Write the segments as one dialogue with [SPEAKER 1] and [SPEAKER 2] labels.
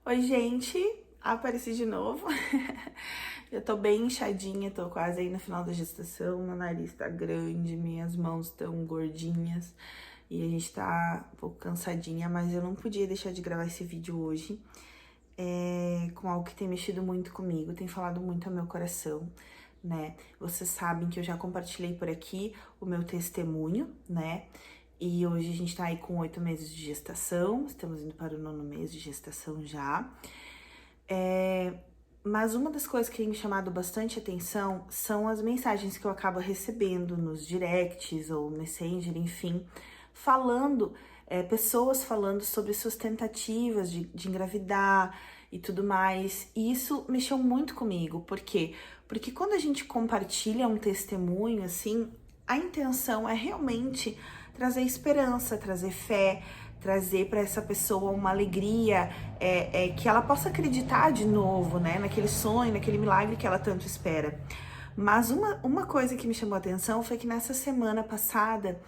[SPEAKER 1] Oi, gente, apareci de novo. Eu tô bem inchadinha, tô quase aí no final da gestação, meu nariz tá grande, minhas mãos tão gordinhas e a gente tá um pouco cansadinha, mas eu não podia deixar de gravar esse vídeo hoje com algo que tem mexido muito comigo, tem falado muito ao meu coração, né? Vocês sabem que eu já compartilhei por aqui o meu testemunho, né? E hoje a gente tá aí com 8 meses de gestação, estamos indo para o 9º mês de gestação já. Mas uma das coisas que tem me chamado bastante atenção são as mensagens que eu acabo recebendo nos directs ou Messenger, enfim, pessoas falando sobre suas tentativas de engravidar e tudo mais. E isso mexeu muito comigo. Por quê? Porque quando a gente compartilha um testemunho, assim, a intenção é realmente trazer esperança, trazer fé, trazer para essa pessoa uma alegria, que ela possa acreditar de novo, né, naquele sonho, naquele milagre que ela tanto espera. Mas uma coisa que me chamou a atenção foi que nessa semana passada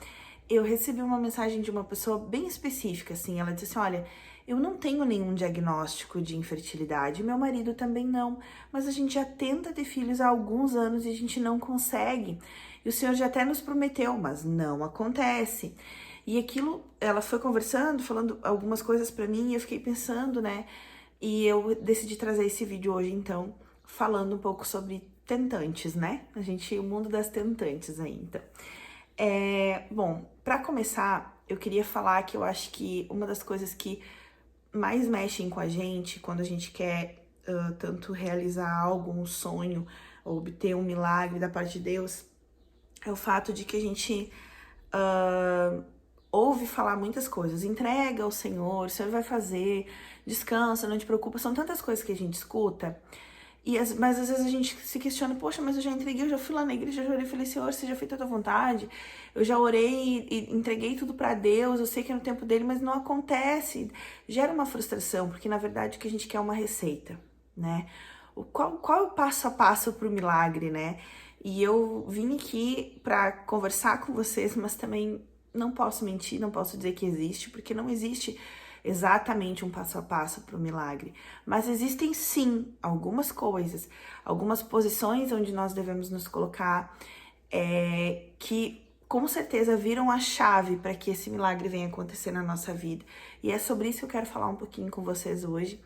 [SPEAKER 1] eu recebi uma mensagem de uma pessoa bem específica, assim, ela disse assim, olha, eu não tenho nenhum diagnóstico de infertilidade, meu marido também não, mas a gente já tenta ter filhos há alguns anos e a gente não consegue. E o Senhor já até nos prometeu, mas não acontece. E aquilo, ela foi conversando, falando algumas coisas pra mim e eu fiquei pensando, né? E eu decidi trazer esse vídeo hoje, então, falando um pouco sobre tentantes, né? O mundo das tentantes aí, então. Bom, pra começar, eu queria falar que eu acho que uma das coisas que mais mexem com a gente quando a gente quer tanto realizar algo, um sonho, ou obter um milagre da parte de Deus, é o fato de que a gente ouve falar muitas coisas, entrega ao Senhor, o Senhor vai fazer, descansa, não te preocupa, são tantas coisas que a gente escuta, mas às vezes a gente se questiona, poxa, mas eu já entreguei, eu já fui lá na igreja, já orei, falei, Senhor, seja feita a tua vontade, eu já orei e entreguei tudo pra Deus, eu sei que é no tempo dele, mas não acontece, gera uma frustração, porque na verdade o que a gente quer é uma receita, né? Qual é o passo a passo pro milagre, né? E eu vim aqui pra conversar com vocês, mas também não posso mentir, não posso dizer que existe, porque não existe exatamente um passo a passo para o milagre. Mas existem sim algumas coisas, algumas posições onde nós devemos nos colocar que com certeza viram a chave para que esse milagre venha acontecer na nossa vida. E é sobre isso que eu quero falar um pouquinho com vocês hoje.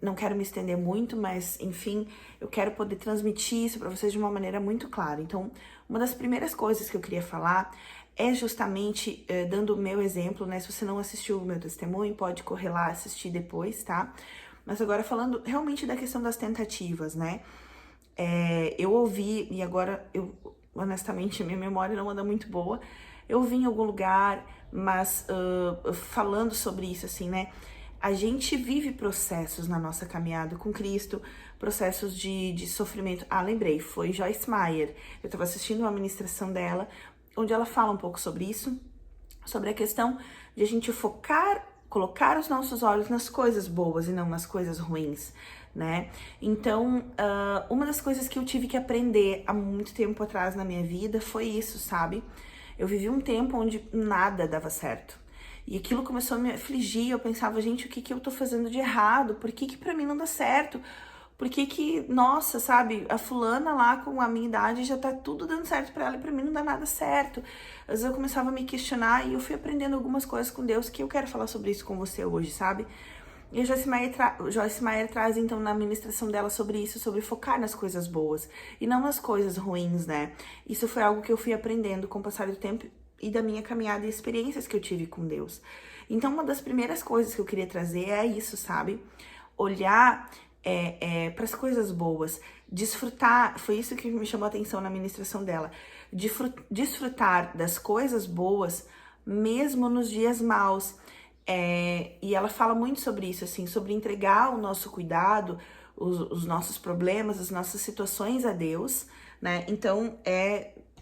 [SPEAKER 1] Não quero me estender muito, mas enfim, eu quero poder transmitir isso para vocês de uma maneira muito clara. Então, uma das primeiras coisas que eu queria falar é justamente dando o meu exemplo, né? Se você não assistiu o meu testemunho, pode correr lá assistir depois, tá? Mas agora falando realmente da questão das tentativas, né? Eu ouvi, e agora eu honestamente minha memória não anda muito boa, eu vi em algum lugar, mas falando sobre isso, assim, né? A gente vive processos na nossa caminhada com Cristo, processos de sofrimento. Ah, lembrei, foi Joyce Meyer. Eu estava assistindo uma ministração dela, onde ela fala um pouco sobre isso, sobre a questão de a gente colocar os nossos olhos nas coisas boas e não nas coisas ruins, né? Então, uma das coisas que eu tive que aprender há muito tempo atrás na minha vida foi isso, sabe? Eu vivi um tempo onde nada dava certo. E aquilo começou a me afligir, eu pensava, gente, o que que eu tô fazendo de errado? Por que que pra mim não dá certo? Por que que, nossa, sabe, a fulana lá com a minha idade já tá tudo dando certo pra ela e pra mim não dá nada certo. Às vezes eu começava a me questionar e eu fui aprendendo algumas coisas com Deus que eu quero falar sobre isso com você hoje, sabe? E a Joyce Meyer traz, então, na ministração dela sobre isso, sobre focar nas coisas boas e não nas coisas ruins, né? Isso foi algo que eu fui aprendendo com o passar do tempo e da minha caminhada e experiências que eu tive com Deus. Então, uma das primeiras coisas que eu queria trazer é isso, sabe? Olhar para as coisas boas, desfrutar, foi isso que me chamou a atenção na ministração dela, desfrutar das coisas boas, mesmo nos dias maus. E ela fala muito sobre isso, assim, sobre entregar o nosso cuidado, os nossos problemas, as nossas situações a Deus, né? Então,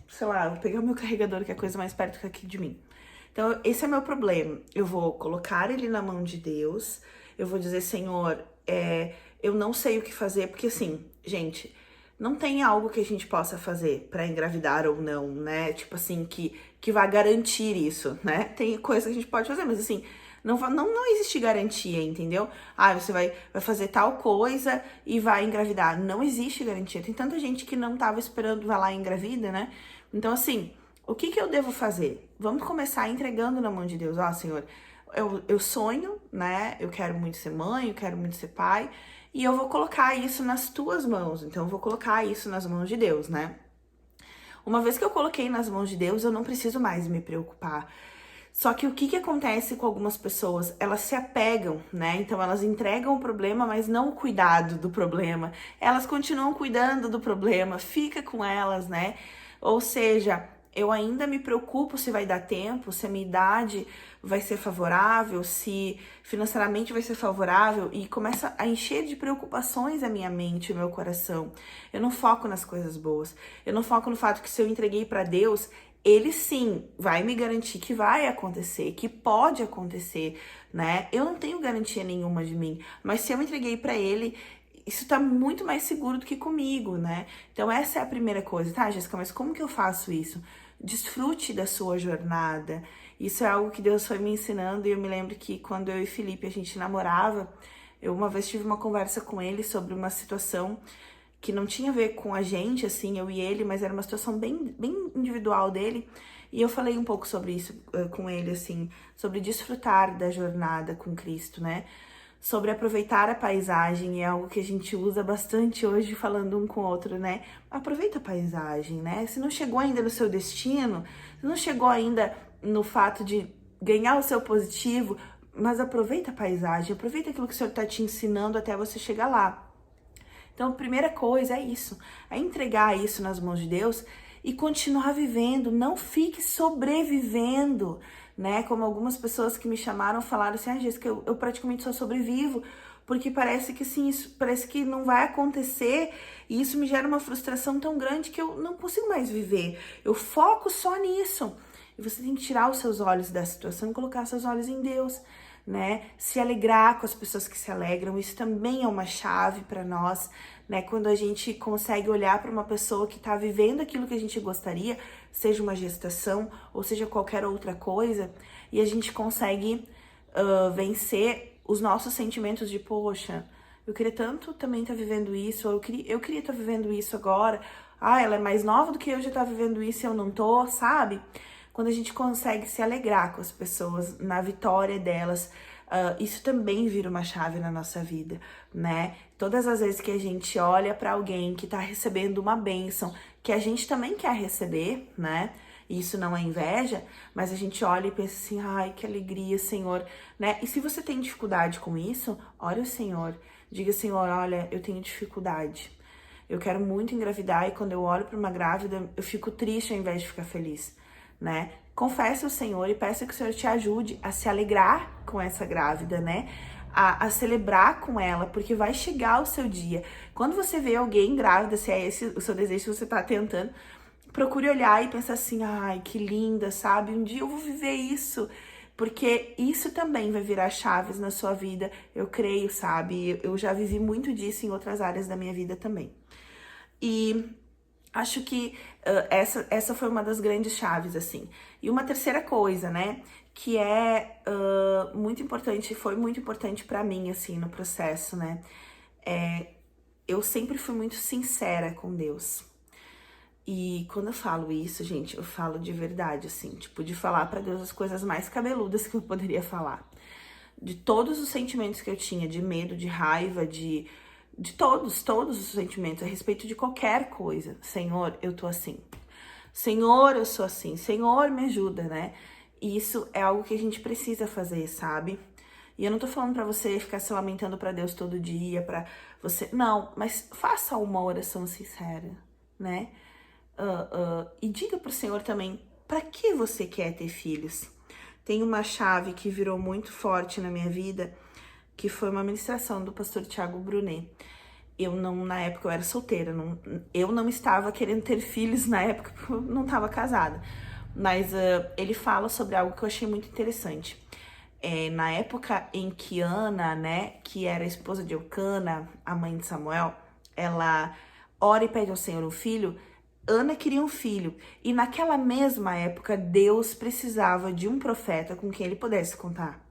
[SPEAKER 1] sei lá, eu vou pegar o meu carregador, que é a coisa mais perto que aqui de mim. Então, esse é meu problema. Eu vou colocar ele na mão de Deus, eu vou dizer, Senhor, eu não sei o que fazer, porque assim, gente, não tem algo que a gente possa fazer pra engravidar ou não, né? Tipo assim, que vai garantir isso, né? Tem coisa que a gente pode fazer, mas assim, Não existe garantia, entendeu? Ah, você vai fazer tal coisa e vai engravidar. Não existe garantia. Tem tanta gente que não tava esperando, vai lá e engravida, né? Então, assim, o que que eu devo fazer? Vamos começar entregando na mão de Deus. Ó, Senhor, eu sonho, né? Eu quero muito ser mãe, eu quero muito ser pai. E eu vou colocar isso nas tuas mãos. Então, eu vou colocar isso nas mãos de Deus, né? Uma vez que eu coloquei nas mãos de Deus, eu não preciso mais me preocupar. Só que o que acontece com algumas pessoas? Elas se apegam, né? Então elas entregam o problema, mas não o cuidado do problema. Elas continuam cuidando do problema, fica com elas, né? Ou seja, eu ainda me preocupo se vai dar tempo, se a minha idade vai ser favorável, se financeiramente vai ser favorável, e começa a encher de preocupações a minha mente, o meu coração. Eu não foco nas coisas boas. Eu não foco no fato que se eu entreguei para Deus, ele sim vai me garantir que vai acontecer, que pode acontecer, né? Eu não tenho garantia nenhuma de mim, mas se eu entreguei para ele, isso tá muito mais seguro do que comigo, né? Então essa é a primeira coisa, tá, Jéssica? Mas como que eu faço isso? Desfrute da sua jornada. Isso é algo que Deus foi me ensinando, e eu me lembro que quando eu e Felipe a gente namorava, eu uma vez tive uma conversa com ele sobre uma situação que não tinha a ver com a gente, assim, eu e ele, mas era uma situação bem individual dele. E eu falei um pouco sobre isso com ele, assim, sobre desfrutar da jornada com Cristo, né? Sobre aproveitar a paisagem, é algo que a gente usa bastante hoje falando um com o outro, né? Aproveita a paisagem, né? Se não chegou ainda no seu destino, se não chegou ainda no fato de ganhar o seu positivo, mas aproveita a paisagem, aproveita aquilo que o Senhor está te ensinando até você chegar lá. Então, a primeira coisa é isso, é entregar isso nas mãos de Deus e continuar vivendo, não fique sobrevivendo, né? Como algumas pessoas que me chamaram falaram assim, ah, Jéssica, eu praticamente só sobrevivo, porque parece que sim, isso parece que não vai acontecer, e isso me gera uma frustração tão grande que eu não consigo mais viver. Eu foco só nisso. E você tem que tirar os seus olhos da situação e colocar seus olhos em Deus, né? Se alegrar com as pessoas que se alegram, isso também é uma chave para nós, né? Quando a gente consegue olhar para uma pessoa que está vivendo aquilo que a gente gostaria, seja uma gestação ou seja qualquer outra coisa, e a gente consegue vencer os nossos sentimentos de, poxa, eu queria tanto também estar vivendo isso, ou eu queria estar vivendo isso agora, ah, ela é mais nova do que eu, já tá vivendo isso e eu não tô, sabe? Quando a gente consegue se alegrar com as pessoas, na vitória delas, isso também vira uma chave na nossa vida, né? Todas as vezes que a gente olha para alguém que tá recebendo uma bênção, que a gente também quer receber, né? Isso não é inveja, mas a gente olha e pensa assim, ai, que alegria, Senhor, né? E se você tem dificuldade com isso, ore ao Senhor. Diga, Senhor, olha, eu tenho dificuldade. Eu quero muito engravidar e quando eu olho para uma grávida, eu fico triste ao invés de ficar feliz, né? Confesse ao Senhor e peça que o Senhor te ajude a se alegrar com essa grávida, né? A celebrar com ela, porque vai chegar o seu dia. Quando você vê alguém grávida, se é esse o seu desejo que você tá tentando, procure olhar e pensar assim, ai, que linda, sabe? Um dia eu vou viver isso, porque isso também vai virar chaves na sua vida, eu creio, sabe? Eu já vivi muito disso em outras áreas da minha vida também. E acho que essa foi uma das grandes chaves, assim. E uma terceira coisa, né, que é muito importante, foi muito importante pra mim, assim, no processo, né, eu sempre fui muito sincera com Deus. E quando eu falo isso, gente, eu falo de verdade, assim, tipo, de falar pra Deus as coisas mais cabeludas que eu poderia falar. De todos os sentimentos que eu tinha, de medo, de raiva, de todos os sentimentos, a respeito de qualquer coisa. Senhor, eu tô assim. Senhor, eu sou assim. Senhor, me ajuda, né? E isso é algo que a gente precisa fazer, sabe? E eu não tô falando pra você ficar se lamentando pra Deus todo dia, pra você... Não, mas faça uma oração sincera, né? E diga pro Senhor também, pra que você quer ter filhos? Tem uma chave que virou muito forte na minha vida, que foi uma ministração do pastor Thiago Brunet. Na época eu era solteira, eu não estava querendo ter filhos na época, porque eu não estava casada. Mas ele fala sobre algo que eu achei muito interessante. Na época em que Ana, né, que era a esposa de Eucana, a mãe de Samuel, ela ora e pede ao Senhor um filho. Ana queria um filho, e naquela mesma época Deus precisava de um profeta com quem ele pudesse contar.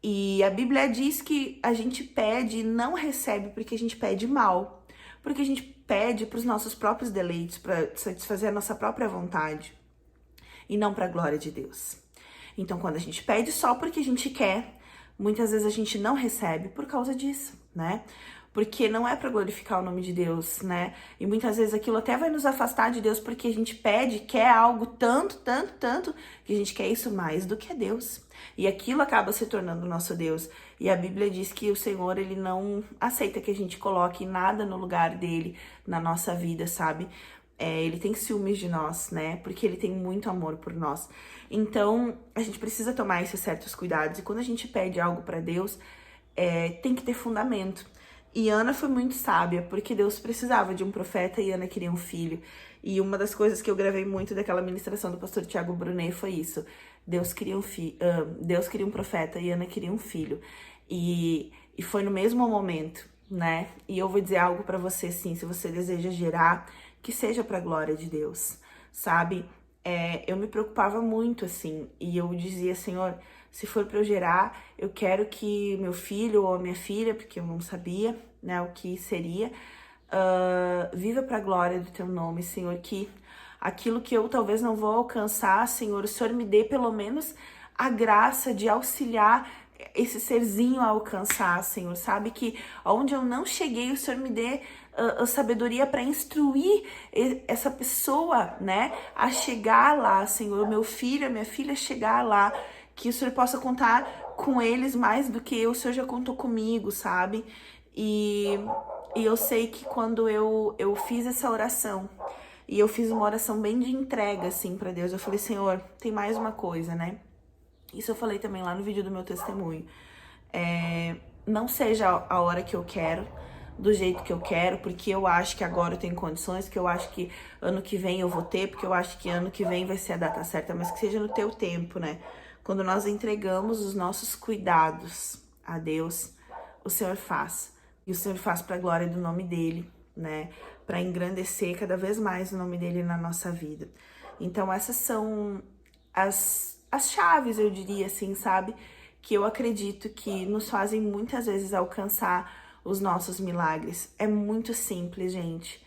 [SPEAKER 1] E a Bíblia diz que a gente pede e não recebe porque a gente pede mal. Porque a gente pede para os nossos próprios deleites, para satisfazer a nossa própria vontade e não para a glória de Deus. Então, quando a gente pede só porque a gente quer, muitas vezes a gente não recebe por causa disso, né? Porque não é para glorificar o nome de Deus, né? E muitas vezes aquilo até vai nos afastar de Deus porque a gente pede, quer algo tanto, tanto, tanto, que a gente quer isso mais do que Deus. E aquilo acaba se tornando o nosso Deus. E a Bíblia diz que o Senhor, ele não aceita que a gente coloque nada no lugar dele na nossa vida, sabe? Ele tem ciúmes de nós, né? Porque ele tem muito amor por nós. Então, a gente precisa tomar esses certos cuidados. E quando a gente pede algo para Deus, tem que ter fundamento. E Ana foi muito sábia, porque Deus precisava de um profeta e Ana queria um filho. E uma das coisas que eu gravei muito daquela ministração do pastor Tiago Brunet foi isso. Deus queria Deus queria um profeta e Ana queria um filho. E foi no mesmo momento, né? E eu vou dizer algo pra você, sim, se você deseja gerar, que seja pra glória de Deus, sabe? Eu me preocupava muito, assim, e eu dizia, Senhor, se for pra eu gerar, eu quero que meu filho ou minha filha, porque eu não sabia, né, o que seria, viva pra glória do teu nome, Senhor, que aquilo que eu talvez não vou alcançar, Senhor, o Senhor me dê pelo menos a graça de auxiliar esse serzinho a alcançar, Senhor, sabe? Que onde eu não cheguei, o Senhor me dê a sabedoria para instruir essa pessoa, né, a chegar lá, Senhor, meu filho, a minha filha chegar lá, que o Senhor possa contar com eles mais do que o Senhor já contou comigo, sabe? E eu sei que quando eu fiz essa oração, e eu fiz uma oração bem de entrega, assim, para Deus, eu falei, Senhor, tem mais uma coisa, né? Isso eu falei também lá no vídeo do meu testemunho. Não seja a hora que eu quero, do jeito que eu quero, porque eu acho que agora eu tenho condições, que eu acho que ano que vem eu vou ter, porque eu acho que ano que vem vai ser a data certa, mas que seja no teu tempo, né? Quando nós entregamos os nossos cuidados a Deus, o Senhor faz. E o Senhor faz para a glória do nome dele, né? Para engrandecer cada vez mais o nome dele na nossa vida. Então essas são as chaves, eu diria assim, sabe? Que eu acredito que nos fazem muitas vezes alcançar os nossos milagres. É muito simples, gente.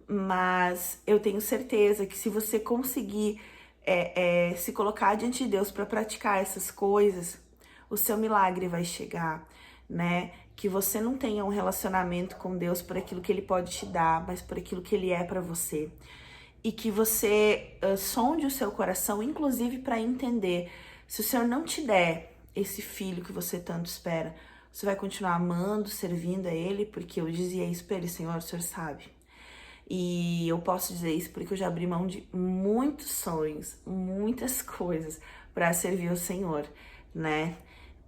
[SPEAKER 1] Mas eu tenho certeza que se você conseguir se colocar diante de Deus para praticar essas coisas, o seu milagre vai chegar, né? Que você não tenha um relacionamento com Deus por aquilo que Ele pode te dar, mas por aquilo que Ele é para você. E que você sonde o seu coração, inclusive para entender, se o Senhor não te der esse filho que você tanto espera, você vai continuar amando, servindo a Ele, porque eu dizia isso para Ele, Senhor, o Senhor sabe. E eu posso dizer isso porque eu já abri mão de muitos sonhos, muitas coisas para servir o Senhor, né?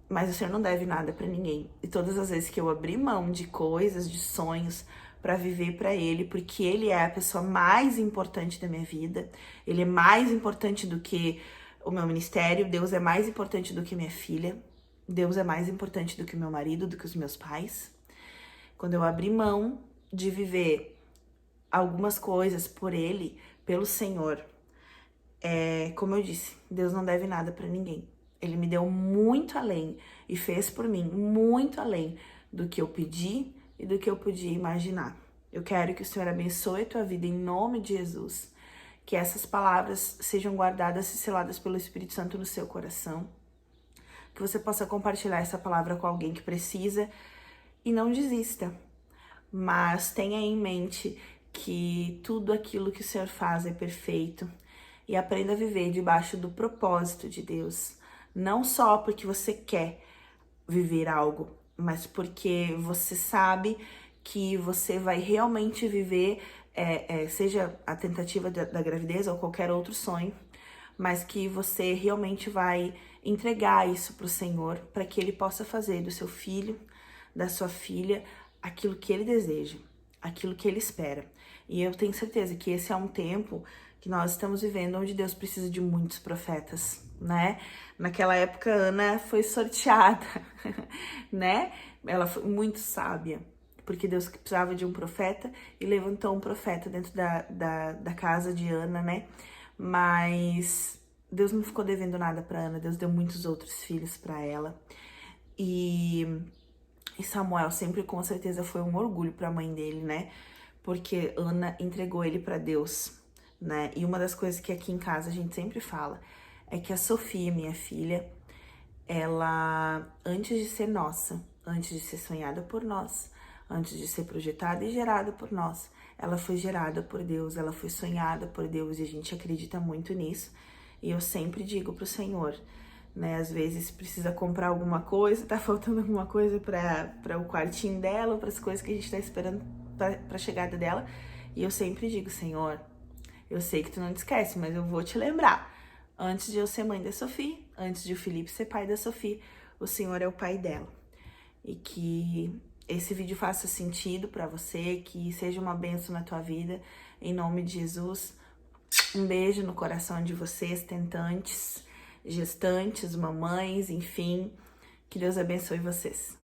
[SPEAKER 1] Mas o Senhor não deve nada para ninguém. E todas as vezes que eu abri mão de coisas, de sonhos, para viver para Ele, porque Ele é a pessoa mais importante da minha vida, Ele é mais importante do que o meu ministério, Deus é mais importante do que minha filha, Deus é mais importante do que o meu marido, do que os meus pais. Quando eu abri mão de viver algumas coisas por Ele, pelo Senhor, como eu disse, Deus não deve nada para ninguém. Ele me deu muito além e fez por mim muito além do que eu pedi e do que eu podia imaginar. Eu quero que o Senhor abençoe a tua vida em nome de Jesus. Que essas palavras sejam guardadas e seladas pelo Espírito Santo no seu coração. Que você possa compartilhar essa palavra com alguém que precisa e não desista. Mas tenha em mente que tudo aquilo que o Senhor faz é perfeito e aprenda a viver debaixo do propósito de Deus. Não só porque você quer viver algo, mas porque você sabe que você vai realmente viver, seja a tentativa da gravidez ou qualquer outro sonho, mas que você realmente vai entregar isso para o Senhor, para que Ele possa fazer do seu filho, da sua filha, aquilo que Ele deseja, aquilo que Ele espera. E eu tenho certeza que esse é um tempo que nós estamos vivendo onde Deus precisa de muitos profetas, né? Naquela época, Ana foi sorteada, né? Ela foi muito sábia, porque Deus precisava de um profeta e levantou um profeta dentro da casa de Ana, né? Mas Deus não ficou devendo nada para Ana, Deus deu muitos outros filhos para ela. E Samuel sempre com certeza foi um orgulho para a mãe dele, né? Porque Ana entregou ele para Deus, né? E uma das coisas que aqui em casa a gente sempre fala é que a Sofia, minha filha, ela, antes de ser nossa, antes de ser sonhada por nós, antes de ser projetada e gerada por nós, ela foi gerada por Deus, ela foi sonhada por Deus e a gente acredita muito nisso. E eu sempre digo pro Senhor, né, às vezes precisa comprar alguma coisa, tá faltando alguma coisa para o quartinho dela, para as coisas que a gente tá esperando para a chegada dela. E eu sempre digo, Senhor, eu sei que tu não te esquece, mas eu vou te lembrar. Antes de eu ser mãe da Sofia, antes de o Felipe ser pai da Sofia, o Senhor é o pai dela. E que esse vídeo faça sentido para você, que seja uma bênção na tua vida. Em nome de Jesus, um beijo no coração de vocês, tentantes, gestantes, mamães, enfim. Que Deus abençoe vocês.